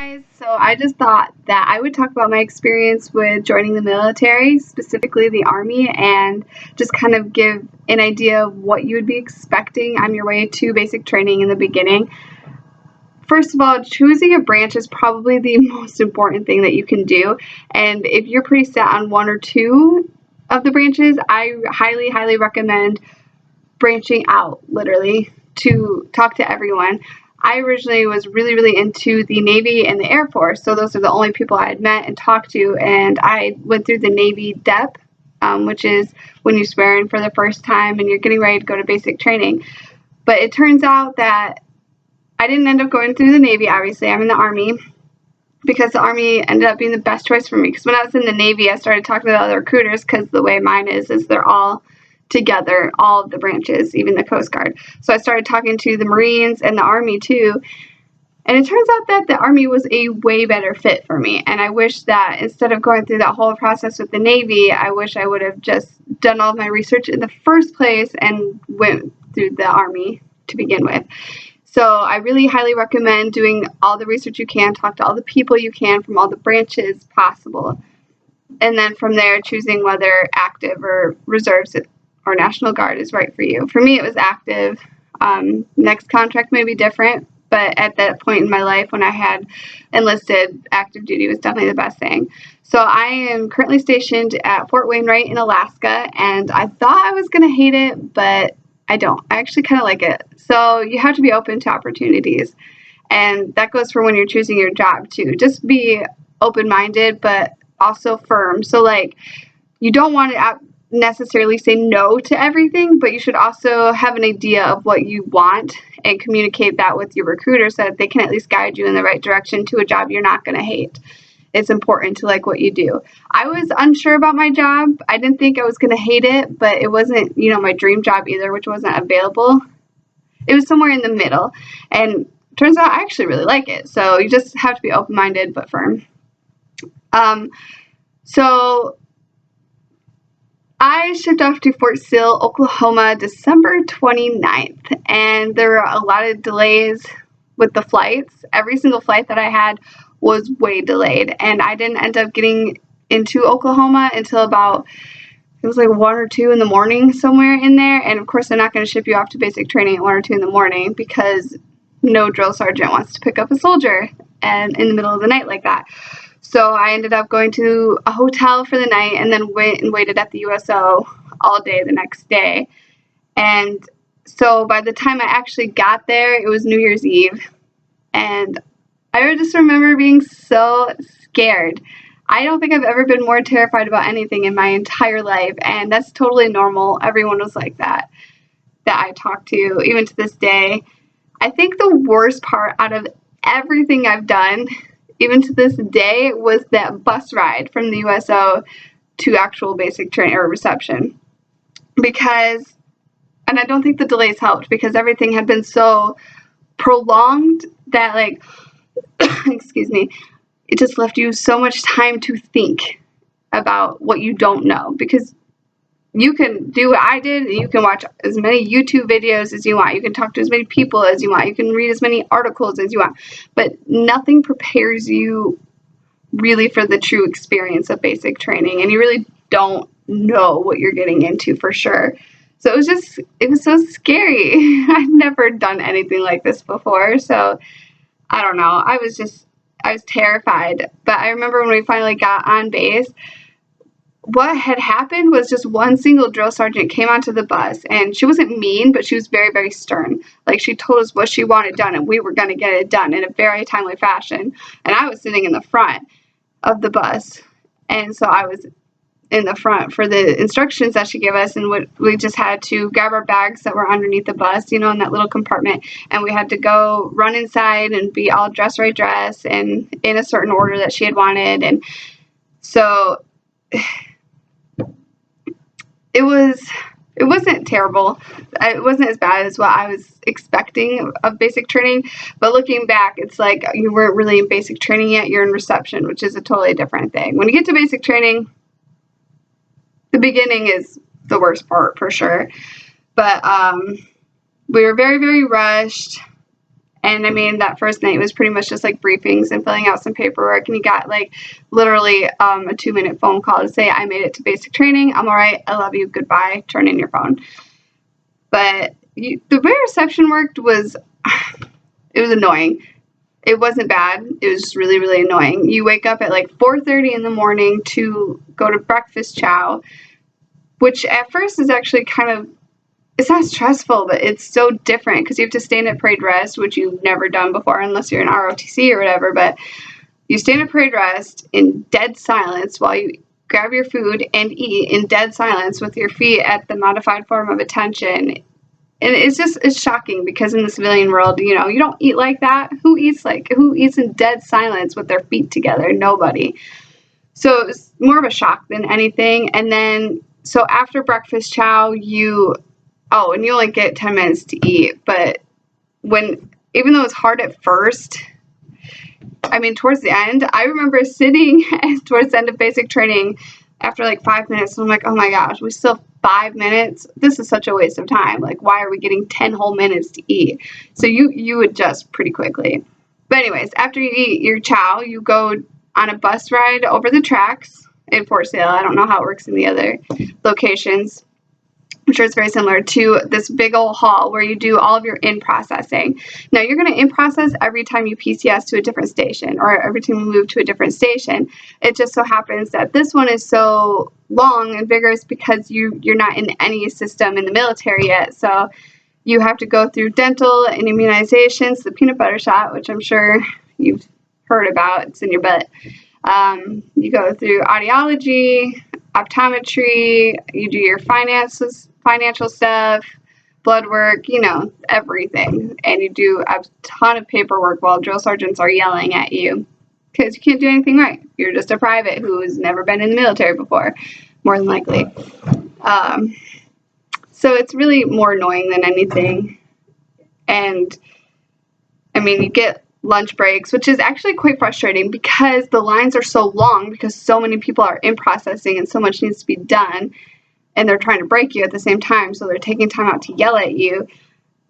Guys, so I just thought that I would talk about my experience with joining the military, specifically the Army, and just kind of give an idea of what you would be expecting on your way to basic training in the beginning. First of all, choosing a branch is probably the most important thing that you can do, and if you're pretty set on one or two of the branches, I highly, highly recommend branching out, literally, to talk to everyone. I originally was really, really into the Navy and the Air Force, so those are the only people I had met and talked to, and I went through the Navy DEP, which is when you swear in for the first time and you're getting ready to go to basic training. But it turns out that I didn't end up going through the Navy, obviously. I'm in the Army, because the Army ended up being the best choice for me. Because when I was in the Navy, I started talking to the other recruiters, because the way mine is they're all together, all of the branches, even the Coast Guard. So I started talking to the Marines and the Army too, and it turns out that the Army was a way better fit for me, and I wish that instead of going through that whole process with the Navy, I wish I would have just done all of my research in the first place and went through the Army to begin with. So I really highly recommend doing all the research you can, talk to all the people you can from all the branches possible, and then from there choosing whether active or reserves or National Guard is right for you. For me, it was active. Next contract may be different, but at that point in my life when I had enlisted, active duty was definitely the best thing. So I am currently stationed at Fort Wainwright in Alaska, and I thought I was going to hate it, but I don't. I actually kind of like it. So you have to be open to opportunities, and that goes for when you're choosing your job too. Just be open-minded, but also firm. So like, you don't want to necessarily say no to everything, but you should also have an idea of what you want and communicate that with your recruiter so that they can at least guide you in the right direction to a job you're not going to hate. It's important to like what you do. I was unsure about my job. I didn't think I was going to hate it, but it wasn't, my dream job either, which wasn't available. It was somewhere in the middle, and turns out I actually really like it. So you just have to be open-minded but firm. So I shipped off to Fort Sill, Oklahoma, December 29th, and there were a lot of delays with the flights. Every single flight that I had was way delayed, and I didn't end up getting into Oklahoma until about, it was like 1 or 2 in the morning, somewhere in there, and of course they're not going to ship you off to basic training at 1 or 2 in the morning because no drill sergeant wants to pick up a soldier and in the middle of the night like that. So I ended up going to a hotel for the night and then went and waited at the USO all day the next day. And so by the time I actually got there, it was New Year's Eve. And I just remember being so scared. I don't think I've ever been more terrified about anything in my entire life. And that's totally normal. Everyone was like that I talked to, even to this day. I think the worst part out of everything I've done, even to this day, was that bus ride from the USO to actual basic training or reception. Because, and I don't think the delays helped because everything had been so prolonged that, like, excuse me, it just left you so much time to think about what you don't know. Because you can do what I did, you can watch as many YouTube videos as you want, you can talk to as many people as you want, you can read as many articles as you want, but nothing prepares you really for the true experience of basic training, and you really don't know what you're getting into for sure. So it was so scary. I've never done anything like this before, so I don't know, I was terrified. But I remember when we finally got on base, what had happened was just one single drill sergeant came onto the bus, and she wasn't mean, but she was very, very stern. Like, she told us what she wanted done, and we were going to get it done in a very timely fashion. And I was sitting in the front of the bus, and so I was in the front for the instructions that she gave us, and we just had to grab our bags that were underneath the bus, in that little compartment, and we had to go run inside and be all dress and in a certain order that she had wanted. And so it wasn't terrible. It wasn't as bad as what I was expecting of basic training. But looking back, it's like you weren't really in basic training yet. You're in reception, which is a totally different thing. When you get to basic training, the beginning is the worst part for sure. But we were very, very rushed. And I mean, that first night was pretty much just like briefings and filling out some paperwork. And you got like literally a 2-minute phone call to say, I made it to basic training. I'm all right. I love you. Goodbye. Turn in your phone. But the way reception worked was, it was annoying. It wasn't bad. It was just really, really annoying. You wake up at like 4:30 in the morning to go to breakfast chow, which at first is actually kind of, it's not stressful, but it's so different because you have to stand at parade rest, which you've never done before unless you're in ROTC or whatever. But you stand at parade rest in dead silence while you grab your food and eat in dead silence with your feet at the modified form of attention. And it's shocking because in the civilian world, you know, you don't eat like that. Who eats in dead silence with their feet together? Nobody. So it was more of a shock than anything. And then, so after breakfast chow, and you only get 10 minutes to eat. But even though it's hard at first, I mean, towards the end, I remember sitting towards the end of basic training after like 5 minutes, and I'm like, oh my gosh, we still have 5 minutes? This is such a waste of time. Like, why are we getting 10 whole minutes to eat? So you adjust pretty quickly. But anyways, after you eat your chow, you go on a bus ride over the tracks in Fort Sale. I don't know how it works in the other locations. I'm sure it's very similar to this big old hall where you do all of your in-processing. Now, you're going to in-process every time you PCS to a different station or every time you move to a different station. It just so happens that this one is so long and vigorous because you're not in any system in the military yet. So you have to go through dental and immunizations, the peanut butter shot, which I'm sure you've heard about. It's in your butt. You go through audiology, optometry, you do your financial stuff, blood work, you know, everything. And you do a ton of paperwork while drill sergeants are yelling at you because you can't do anything right. You're just a private who has never been in the military before, more than likely. So it's really more annoying than anything. And I mean, you get lunch breaks, which is actually quite frustrating because the lines are so long because so many people are in processing and so much needs to be done, and they're trying to break you at the same time, so they're taking time out to yell at you.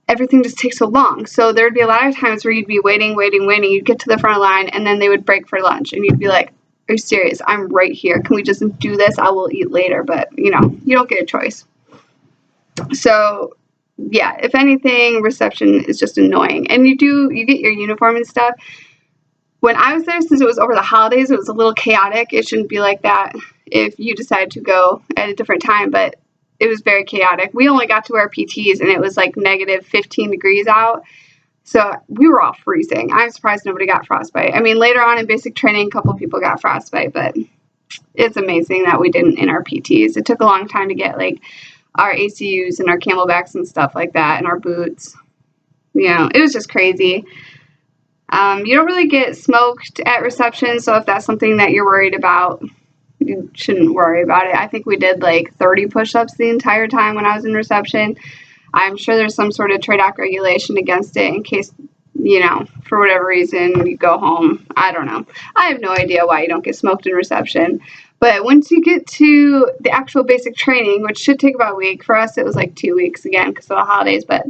Everything just takes so long. So there'd be a lot of times where you'd be waiting. You'd get to the front line, and then they would break for lunch, and you'd be like, are you serious? I'm right here. Can we just do this? I will eat later. But, you know, you don't get a choice. So yeah, if anything, reception is just annoying. And you get your uniform and stuff. When I was there, since it was over the holidays, it was a little chaotic. It shouldn't be like that if you decide to go at a different time, but it was very chaotic. We only got to wear PTs, and it was like negative 15 degrees out. So we were all freezing. I'm surprised nobody got frostbite. I mean, later on in basic training, a couple people got frostbite, but it's amazing that we didn't in our PTs. It took a long time to get like our ACUs and our camelbacks and stuff like that and our boots. You know, it was just crazy. You don't really get smoked at reception, so if that's something that you're worried about, you shouldn't worry about it. I think we did like 30 push-ups the entire time when I was in reception. I'm sure there's some sort of TRADOC regulation against it in case, you know, for whatever reason you go home. I don't know. I have no idea why you don't get smoked in reception. But once you get to the actual basic training, which should take about a week, for us it was like 2 weeks again because of the holidays, but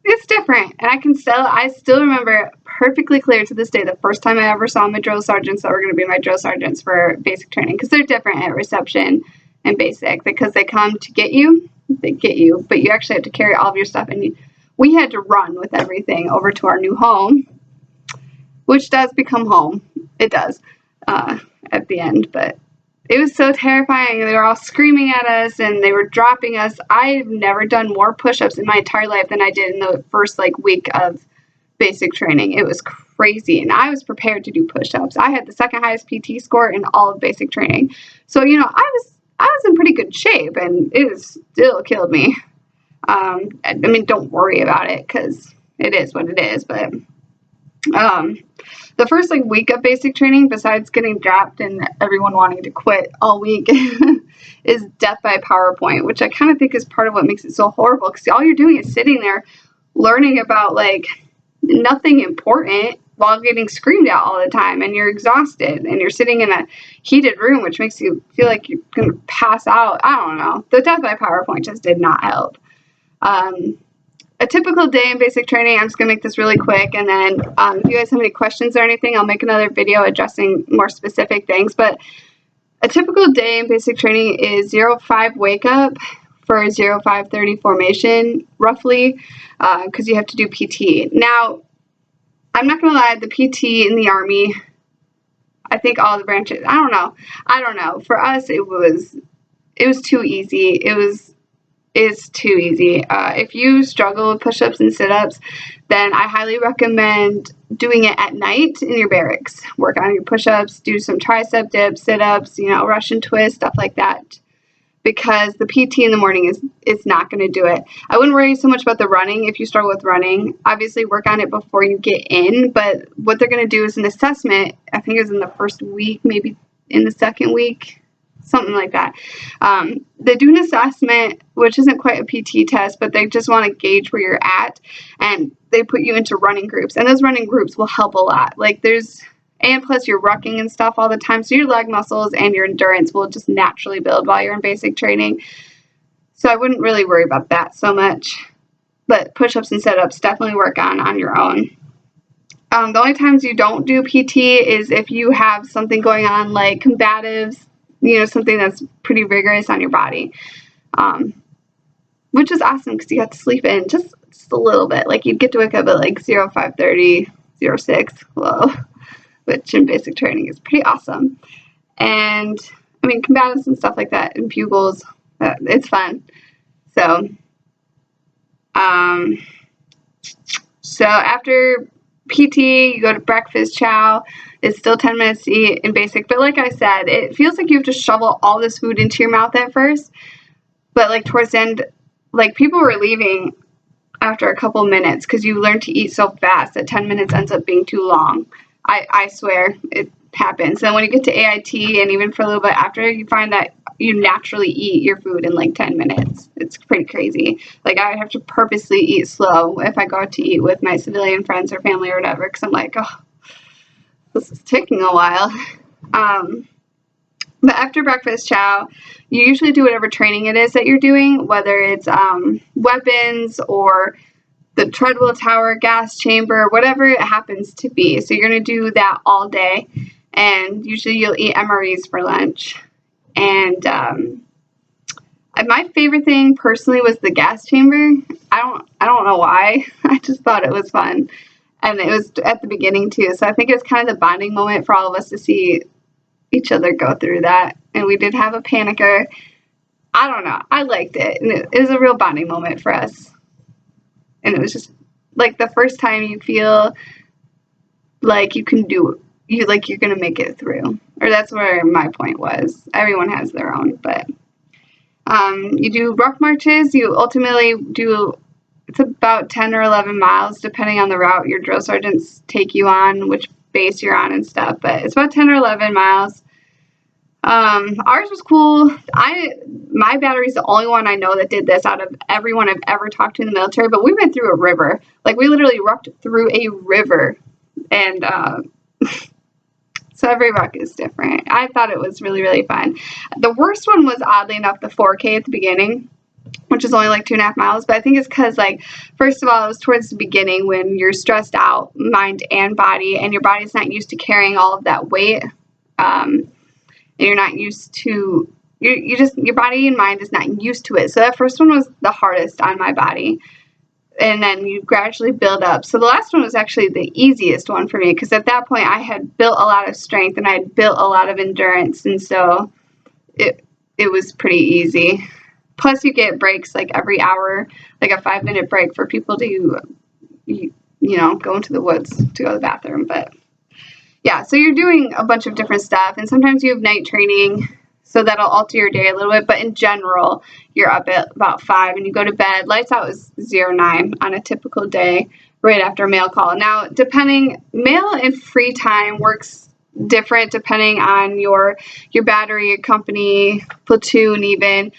it's different. And I still remember perfectly clear to this day the first time I ever saw my drill sergeants that were going to be my drill sergeants for basic training, because they're different at reception and basic because they come to get you, but you actually have to carry all of your stuff, and we had to run with everything over to our new home, which does become home. It does at the end, but it was so terrifying. They were all screaming at us, and they were dropping us. I've never done more push-ups in my entire life than I did in the first week of basic training. It was crazy, and I was prepared to do push-ups. I had the second highest PT score in all of basic training, so you know I was in pretty good shape, and it still killed me. I mean, don't worry about it because it is what it is, but the first week of basic training, besides getting dropped and everyone wanting to quit all week, is death by PowerPoint, which I kind of think is part of what makes it so horrible, because all you're doing is sitting there learning about nothing important while getting screamed at all the time, and you're exhausted, and you're sitting in a heated room, which makes you feel like you're going to pass out. I don't know. The death by PowerPoint just did not help. a typical day in basic training, I'm just going to make this really quick, and then if you guys have any questions or anything, I'll make another video addressing more specific things. But a typical day in basic training is 0-5 wake up for 0-5-30 formation, roughly, because you have to do PT. Now, I'm not going to lie, the PT in the Army, I think all the branches, I don't know. For us, it was too easy. It's too easy. If you struggle with push-ups and sit-ups, then I highly recommend doing it at night in your barracks. Work on your push-ups, do some tricep dips, sit-ups, Russian twist, stuff like that. Because the PT in the morning is not going to do it. I wouldn't worry so much about the running if you struggle with running. Obviously, work on it before you get in, but what they're going to do is an assessment. I think it was in the first week, maybe in the second week, something like that. They do an assessment, which isn't quite a PT test, but they just want to gauge where you're at, and they put you into running groups, and those running groups will help a lot. And plus you're rucking and stuff all the time, so your leg muscles and your endurance will just naturally build while you're in basic training. So I wouldn't really worry about that so much. But push-ups and sit-ups definitely work on your own. The only times you don't do PT is if you have something going on like combatives, something that's pretty rigorous on your body. Which is awesome because you have to sleep in just a little bit. Like you'd get to wake up at like 0-5-30, 0-6, whoa. Which in basic training is pretty awesome. And, combatives and stuff like that, and bugles, it's fun. So after PT, you go to breakfast, chow. It's still 10 minutes to eat in basic. But like I said, it feels like you have to shovel all this food into your mouth at first. But, towards the end, people were leaving after a couple minutes because you learn to eat so fast that 10 minutes ends up being too long. I swear it happens. And when you get to AIT and even for a little bit after, you find that you naturally eat your food in 10 minutes. It's pretty crazy. I have to purposely eat slow if I go out to eat with my civilian friends or family or whatever, because I'm like, oh, this is taking a while. But after breakfast chow, you usually do whatever training it is that you're doing, whether it's weapons or the treadmill tower, gas chamber, whatever it happens to be. So you're going to do that all day, and usually you'll eat MREs for lunch. And my favorite thing personally was the gas chamber. I don't know why. I just thought it was fun, and it was at the beginning too. So I think it was kind of the bonding moment for all of us to see each other go through that. And we did have a panicker. I don't know. I liked it, and it was a real bonding moment for us. And it was just the first time you feel like you can do you're going to make it through. Or that's where my point was. Everyone has their own, but you do ruck marches. You ultimately do, it's about 10 or 11 miles, depending on the route your drill sergeants take you on, which base you're on and stuff, but it's about 10 or 11 miles. Ours was cool. My battery's the only one I know that did this out of everyone I've ever talked to in the military, but we went through a river. We literally rucked through a river, and so every ruck is different. I thought it was really, really fun. The worst one was, oddly enough, the 4K at the beginning, which is only 2.5 miles, but I think it's because, first of all, it was towards the beginning when you're stressed out, mind and body, and your body's not used to carrying all of that weight. And you're not used to, your body and mind is not used to it. So that first one was the hardest on my body. And then you gradually build up. So the last one was actually the easiest one for me, because at that point I had built a lot of strength and I had built a lot of endurance. And so it was pretty easy. Plus you get breaks every hour, a 5-minute break for people to, go into the woods to go to the bathroom. But yeah, so you're doing a bunch of different stuff, and sometimes you have night training, so that'll alter your day a little bit, but in general, you're up at about 5, and you go to bed. Lights out is 09 on a typical day, right after a mail call. Now, mail and free time works different depending on your battery, your company, platoon even.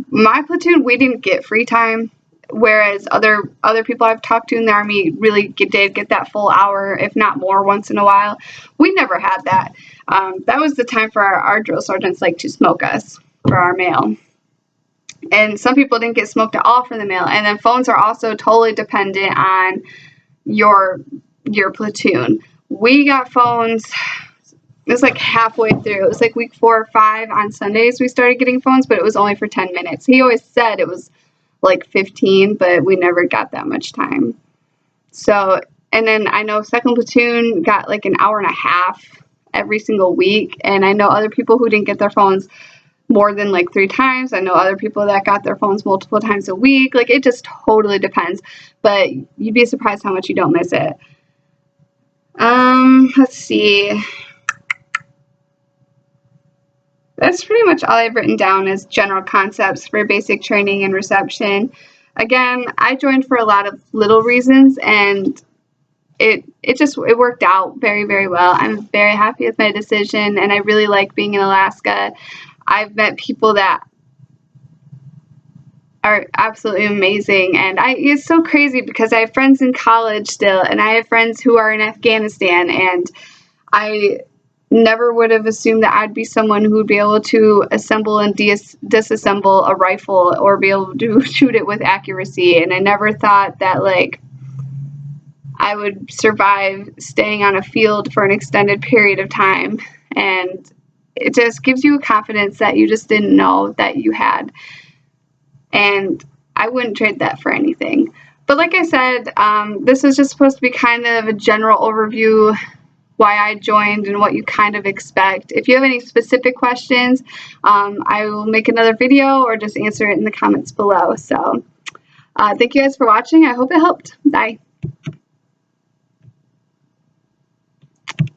My platoon, we didn't get free time. Whereas other people I've talked to in the Army really did get that full hour, if not more, once in a while. We never had that. That was the time for our drill sergeants to smoke us for our mail. And some people didn't get smoked at all from the mill. And then phones are also totally dependent on your platoon. We got phones, it was like halfway through. It was like week 4 or 5 on Sundays we started getting phones, but it was only for 10 minutes. He always said it was like 15, but we never got that much time. So, and then I know 2nd platoon got like an hour and a half every single week. And I know other people who didn't get their phones more than like 3 times. I know other people that got their phones multiple times a week. Like, it just totally depends. But you'd be surprised how much you don't miss it. Let's see. That's pretty much all I've written down as general concepts for basic training and reception. Again, I joined for a lot of little reasons, and it worked out very, very well. I'm very happy with my decision, and I really like being in Alaska. I've met people that are absolutely amazing, and it's so crazy because I have friends in college still, and I have friends who are in Afghanistan, and I never would have assumed that I'd be someone who would be able to assemble and disassemble a rifle or be able to shoot it with accuracy. And I never thought that, like, I would survive staying on a field for an extended period of time. And it just gives you a confidence that you just didn't know that you had. And I wouldn't trade that for anything. But like I said, this is just supposed to be kind of a general overview why I joined and what you kind of expect. If you have any specific questions, I will make another video or just answer it in the comments below. So thank you guys for watching. I hope it helped. Bye.